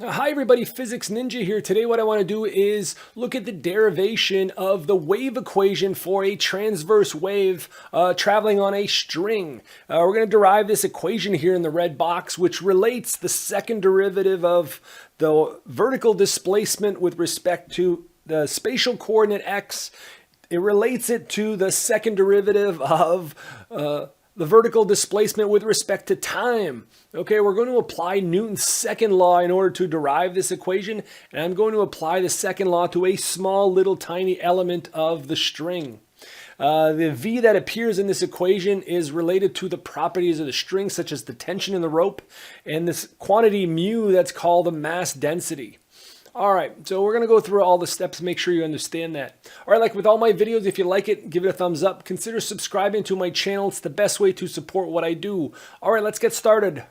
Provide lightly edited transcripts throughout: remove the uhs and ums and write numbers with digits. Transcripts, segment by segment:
Hi everybody, Physics Ninja here. Today what I want to do is look at the derivation of the wave equation for a transverse wave traveling on a string. We're going to derive this equation here in the red box, which relates the second derivative of the vertical displacement with respect to the spatial coordinate x. It relates it to the second derivative of the vertical displacement with respect to time. Okay, we're going to apply Newton's second law in order to derive this equation, and I'm going to apply the second law to a small little tiny element of the string. The V that appears in this equation is related to the properties of the string, such as the tension in the rope, and this quantity mu that's called the mass density. All right, so we're going to go through all the steps, make sure you understand that. All right, like with all my videos, if you like it, give it a thumbs up. Consider subscribing to my channel. It's the best way to support what I do. All right, let's get started.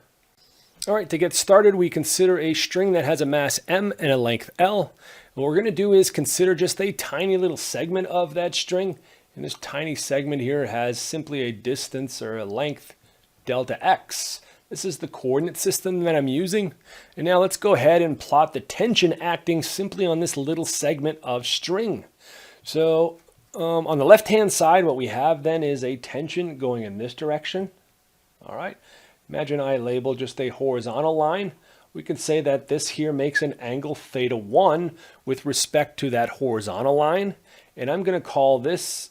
All right, to get started, we consider a string that has a mass m and a length L. What we're going to do is consider just a tiny little segment of that string. And this tiny segment here has simply a distance or a length delta x. This is the coordinate system that I'm using. And now let's go ahead and plot the tension acting simply on this little segment of string. So on the left-hand side, what we have then is a tension going in this direction. All right. Imagine I label just a horizontal line. We can say that this here makes an angle theta 1 with respect to that horizontal line. And I'm going to call this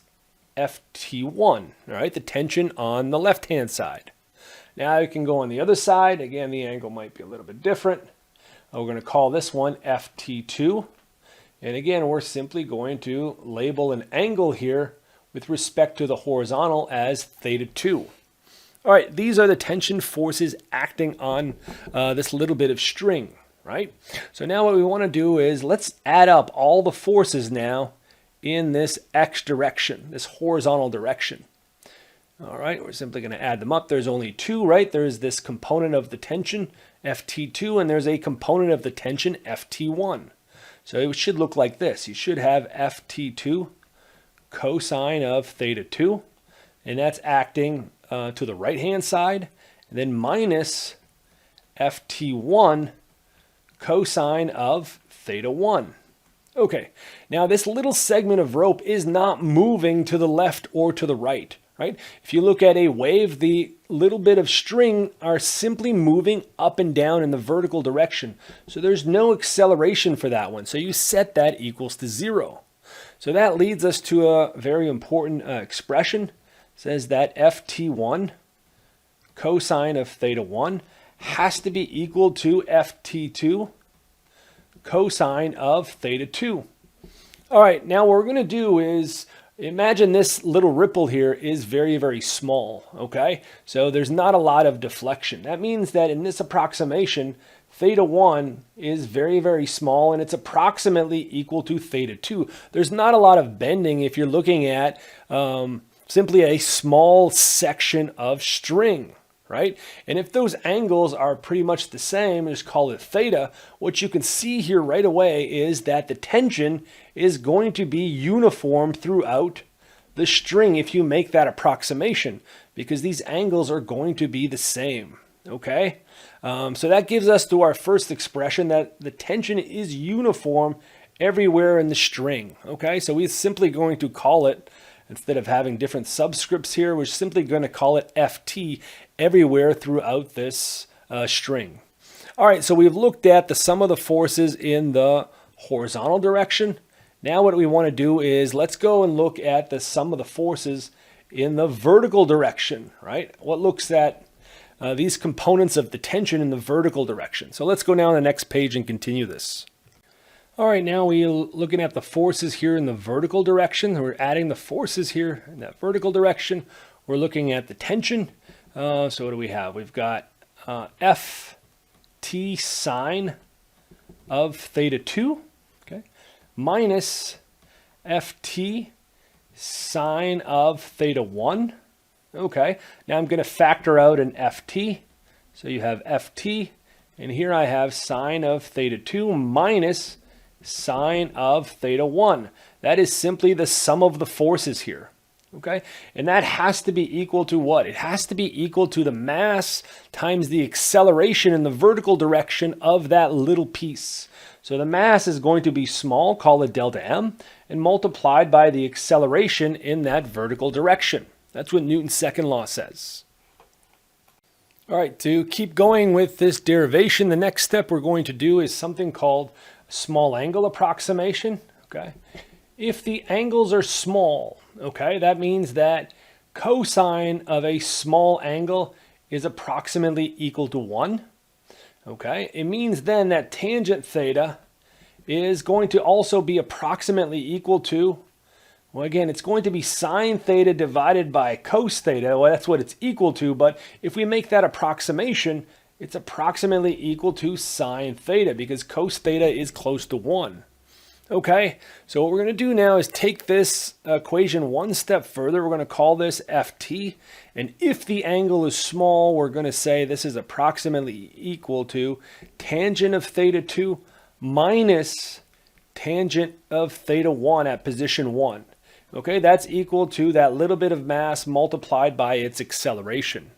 Ft1, all right, the tension on the left-hand side. Now you can go on the other side. Again, the angle might be a little bit different. We're going to call this one Ft2. And again, we're simply going to label an angle here with respect to the horizontal as theta 2. All right, these are the tension forces acting on this little bit of string, right? So now what we want to do is let's add up all the forces now in this x direction, this horizontal direction. All right, we're simply going to add them up. There's only two, right? There's this component of the tension, Ft2, and there's a component of the tension, Ft1. So it should look like this. You should have Ft2 cosine of theta 2, and that's acting to the right-hand side, and then minus Ft1 cosine of theta 1. Okay, now this little segment of rope is not moving to the left or to the right. Right? If you look at a wave, the little bit of string are simply moving up and down in the vertical direction. So there's no acceleration for that one. So you set that equals to 0. So that leads us to a very important expression. It says that Ft1 cosine of theta 1 has to be equal to Ft2 cosine of theta 2. All right, now what we're going to do is imagine this little ripple here is very, very small, okay? So there's not a lot of deflection. That means that in this approximation, theta 1 is very, very small, and it's approximately equal to theta 2. There's not a lot of bending if you're looking at simply a small section of string, right? And if those angles are pretty much the same, just call it theta, what you can see here right away is that the tension is going to be uniform throughout the string if you make that approximation, because these angles are going to be the same, okay? So that gives us to our first expression that the tension is uniform everywhere in the string, okay? So we're simply going to call it, instead of having different subscripts here, we're simply going to call it Ft everywhere throughout this string. All right, so we've looked at the sum of the forces in the horizontal direction. Now what we want to do is let's go and look at the sum of the forces in the vertical direction, right? What looks at these components of the tension in the vertical direction. So let's go down to the next page and continue this. All right, now we're looking at the forces here in the vertical direction. We're adding the forces here in that vertical direction. We're looking at the tension. So what do we have? We've got Ft sine of theta 2, okay, minus Ft sine of theta 1. Okay, now I'm going to factor out an Ft. So you have Ft, and here I have sine of theta 2 minus sine of theta 1. That is simply the sum of the forces here. Okay, and that has to be equal to what? It has to be equal to the mass times the acceleration in the vertical direction of that little piece. So the mass is going to be small, call it delta m, and multiplied by the acceleration in that vertical direction. That's what Newton's second law says. All right, to keep going with this derivation, the next step we're going to do is something called small angle approximation. Okay, if the angles are small, okay, that means that cosine of a small angle is approximately equal to 1. Okay, it means then that tangent theta is going to also be approximately equal to, well, again, it's going to be sine theta divided by cos theta. Well, that's what it's equal to, but if we make that approximation, it's approximately equal to sine theta because cos theta is close to 1. Okay, so what we're going to do now is take this equation one step further. We're going to call this ft, and if the angle is small, we're going to say this is approximately equal to tangent of theta 2 minus tangent of theta 1 at position 1. Okay, that's equal to that little bit of mass multiplied by its acceleration.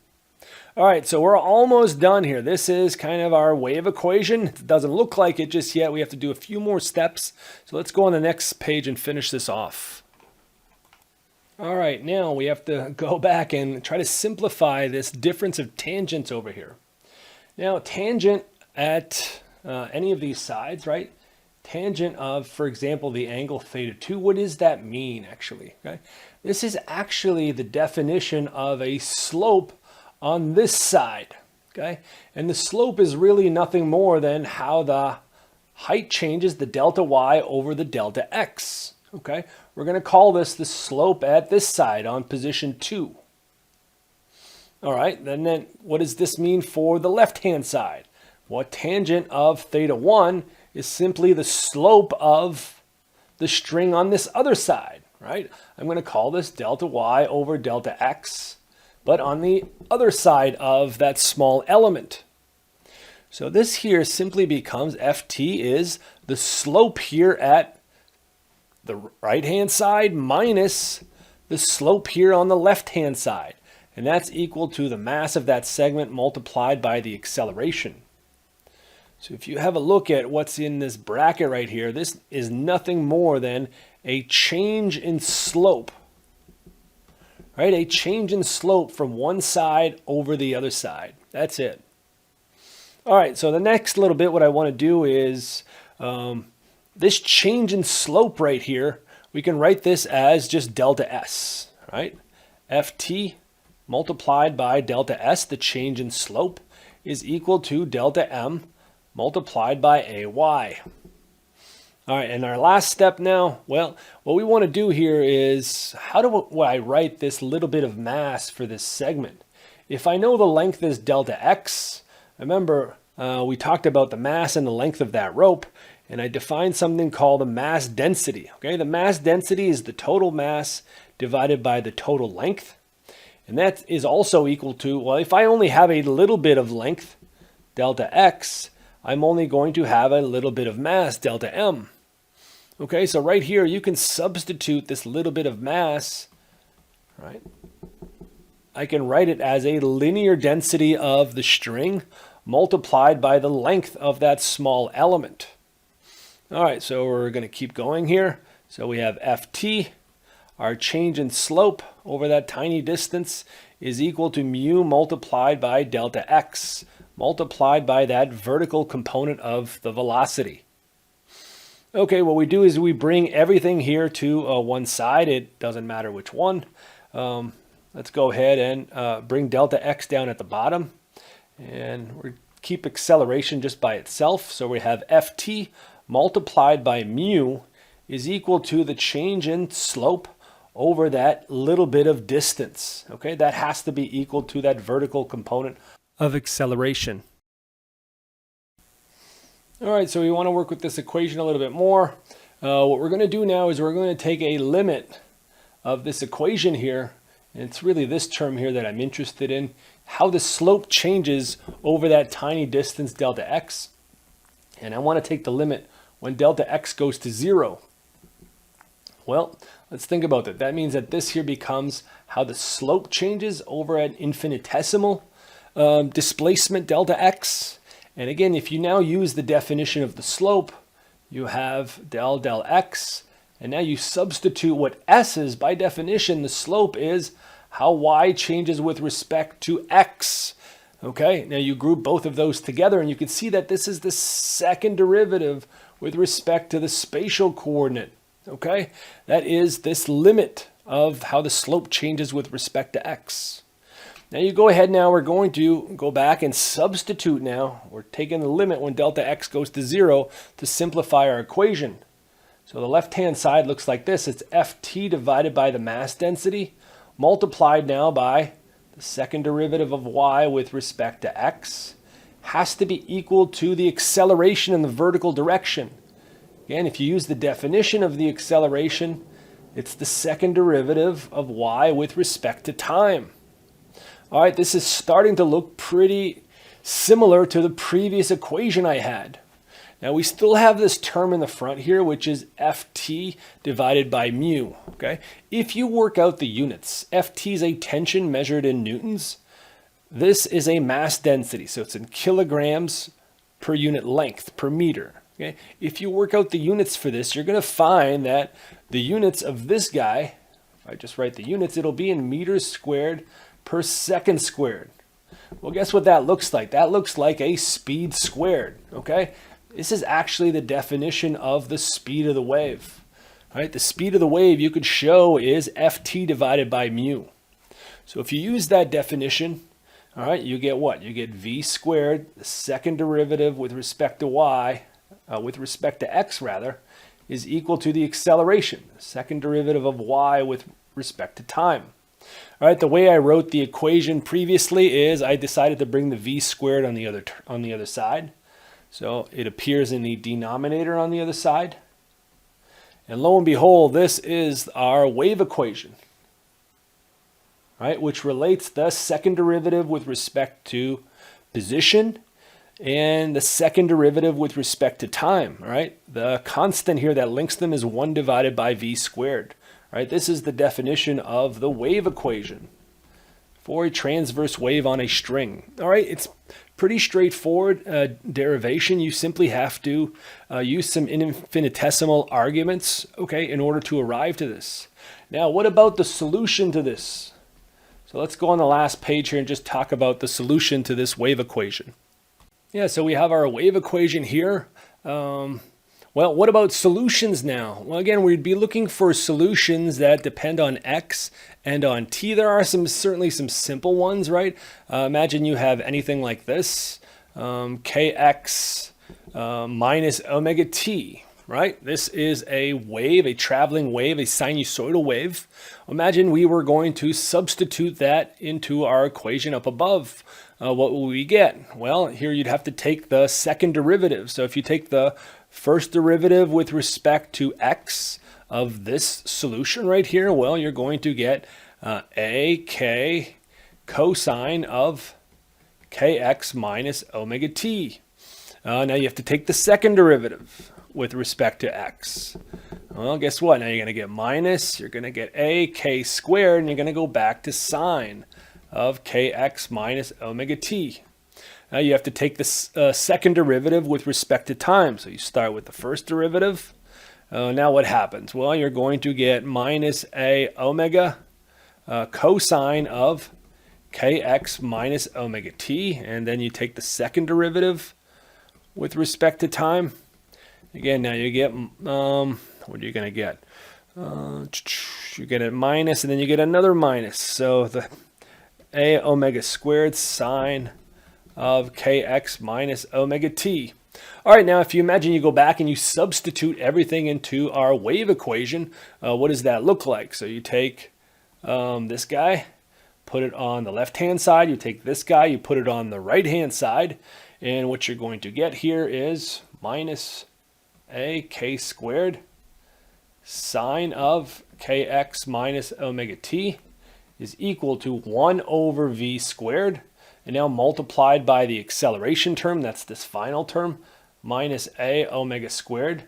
All right, so we're almost done here. This is kind of our wave equation. It doesn't look like it just yet. We have to do a few more steps. So let's go on the next page and finish this off. All right, now we have to go back and try to simplify this difference of tangents over here. Now, tangent at any of these sides, right? Tangent of, for example, the angle theta 2, what does that mean actually? Okay, this is actually the definition of a slope on this side, okay? And the slope is really nothing more than how the height changes the delta y over the delta x, okay? We're going to call this the slope at this side on position 2. All right, then what does this mean for the left-hand side? Well, tangent of theta 1 is simply the slope of the string on this other side, right? I'm going to call this delta y over delta x, but on the other side of that small element. So this here simply becomes ft is the slope here at the right-hand side minus the slope here on the left-hand side. And that's equal to the mass of that segment multiplied by the acceleration. So if you have a look at what's in this bracket right here, this is nothing more than a change in slope. Right, a change in slope from one side over the other side. That's it. All right, so the next little bit what I want to do is this change in slope right here, we can write this as just delta s, right? ft multiplied by delta s, the change in slope, is equal to delta m multiplied by ay. All right, and our last step now, well, what we want to do here is, how do I write this little bit of mass for this segment? If I know the length is delta x, remember we talked about the mass and the length of that rope, and I defined something called the mass density. Okay, the mass density is the total mass divided by the total length, and that is also equal to, well, if I only have a little bit of length, delta x, I'm only going to have a little bit of mass, delta m. Okay, so right here you can substitute this little bit of mass, right? I can write it as a linear density of the string multiplied by the length of that small element. All right, so we're going to keep going here. So we have ft, our change in slope over that tiny distance is equal to mu multiplied by delta x multiplied by that vertical component of the velocity. Okay, what we do is we bring everything here to one side. It doesn't matter which one. Let's go ahead and bring delta x down at the bottom. And we keep acceleration just by itself. So we have ft multiplied by mu is equal to the change in slope over that little bit of distance. Okay, that has to be equal to that vertical component of acceleration. All right, so we want to work with this equation a little bit more. What we're going to do now is we're going to take a limit of this equation here, and it's really this term here that I'm interested in, how the slope changes over that tiny distance delta x. And I want to take the limit when delta x goes to 0. Well, let's think about that. That means that this here becomes how the slope changes over an infinitesimal displacement delta x. And again, if you now use the definition of the slope, you have del x, and now you substitute what s is. By definition, the slope is how y changes with respect to x. Okay, now you group both of those together, and you can see that this is the second derivative with respect to the spatial coordinate. Okay, that is this limit of how the slope changes with respect to x. Now you go ahead now, we're going to go back and substitute now. We're taking the limit when delta x goes to 0 to simplify our equation. So the left-hand side looks like this. It's ft divided by the mass density, multiplied now by the second derivative of y with respect to x. Has to be equal to the acceleration in the vertical direction. Again, if you use the definition of the acceleration, it's the second derivative of y with respect to time. All right, this is starting to look pretty similar to the previous equation I had. Now we still have this term in the front here, which is ft divided by mu. Okay, if you work out the units, ft is a tension measured in newtons. This is a mass density, so it's in kilograms per unit length per meter. Okay, if you work out the units for this, you're going to find that the units of this guy, if I just write the units, it'll be in meters squared per second squared. Well, guess what that looks like? That looks like a speed squared. Okay, this is actually the definition of the speed of the wave. All right, the speed of the wave you could show is ft divided by mu. So if you use that definition, all right, you get what? You get v squared, the second derivative with respect to y, with respect to x rather, is equal to the acceleration, the second derivative of y with respect to time. All right, the way I wrote the equation previously is I decided to bring the v squared on the other side. So it appears in the denominator on the other side. And lo and behold, this is our wave equation, right, which relates the second derivative with respect to position and the second derivative with respect to time. Right, the constant here that links them is 1 divided by v squared. Right, this is the definition of the wave equation for a transverse wave on a string. All right, it's pretty straightforward derivation. You simply have to use some infinitesimal arguments, okay, in order to arrive to this. Now, what about the solution to this? So let's go on the last page here and just talk about the solution to this wave equation. Yeah, so we have our wave equation here. Well, what about solutions now? Well, again, we'd be looking for solutions that depend on x and on t. There are certainly some simple ones, right? Imagine you have anything like this, kx minus omega t, right? This is a wave, a traveling wave, a sinusoidal wave. Imagine we were going to substitute that into our equation up above. What will we get? Well, here you'd have to take the second derivative. So if you take the first derivative with respect to x of this solution right here, well, you're going to get a k cosine of kx minus omega t. Now you have to take the second derivative with respect to x. Well, guess what? Now you're going to get minus, you're going to get a k squared, and you're going to go back to sine of kx minus omega t. Now you have to take the second derivative with respect to time. So you start with the first derivative. Now what happens? Well, you're going to get minus a omega cosine of kx minus omega t. And then you take the second derivative with respect to time. Again, now you get, what are you going to get? You get a minus, and then you get another minus. So the a omega squared sine of kx minus omega t. All right, now if you imagine you go back and you substitute everything into our wave equation, what does that look like? So you take this guy, put it on the left-hand side. You take this guy, you put it on the right-hand side. And what you're going to get here is minus a k squared sine of kx minus omega t is equal to 1 over v squared. And now multiplied by the acceleration term, that's this final term, minus a omega squared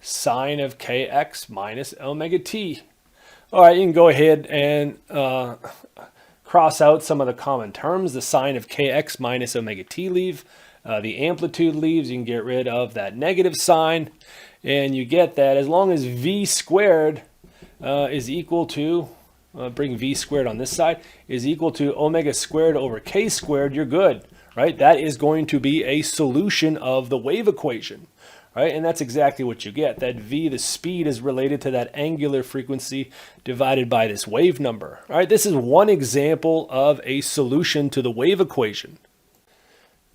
sine of kx minus omega t. All right, you can go ahead and cross out some of the common terms. The sine of kx minus omega t leave. The amplitude leaves. You can get rid of that negative sign. And you get that as long as v squared is equal to, bring v squared on this side, is equal to omega squared over k squared, you're good, right? That is going to be a solution of the wave equation, right? And that's exactly what you get. That v, the speed, is related to that angular frequency divided by this wave number. All right, this is one example of a solution to the wave equation.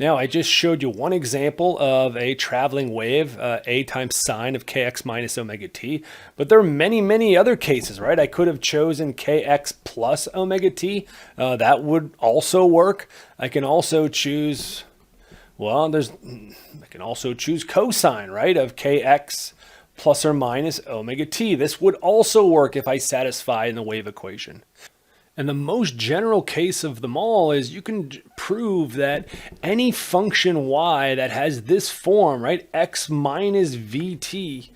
Now, I just showed you one example of a traveling wave, a times sine of kx minus omega t, but there are many, many other cases, right? I could have chosen kx plus omega t. That would also work. I can also choose, well, I can also choose cosine, right, of kx plus or minus omega t. This would also work if I satisfy in the wave equation. And the most general case of them all is you can prove that any function y that has this form, right, x minus vt,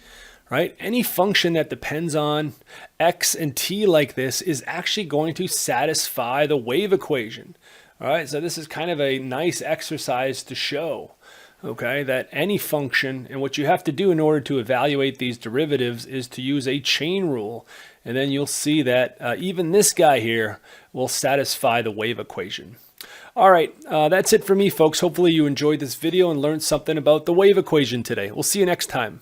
right, any function that depends on x and t like this is actually going to satisfy the wave equation. All right, so this is kind of a nice exercise to show, okay, that any function, and what you have to do in order to evaluate these derivatives is to use a chain rule. And then you'll see that even this guy here will satisfy the wave equation. All right, that's it for me, folks. Hopefully you enjoyed this video and learned something about the wave equation today. We'll see you next time.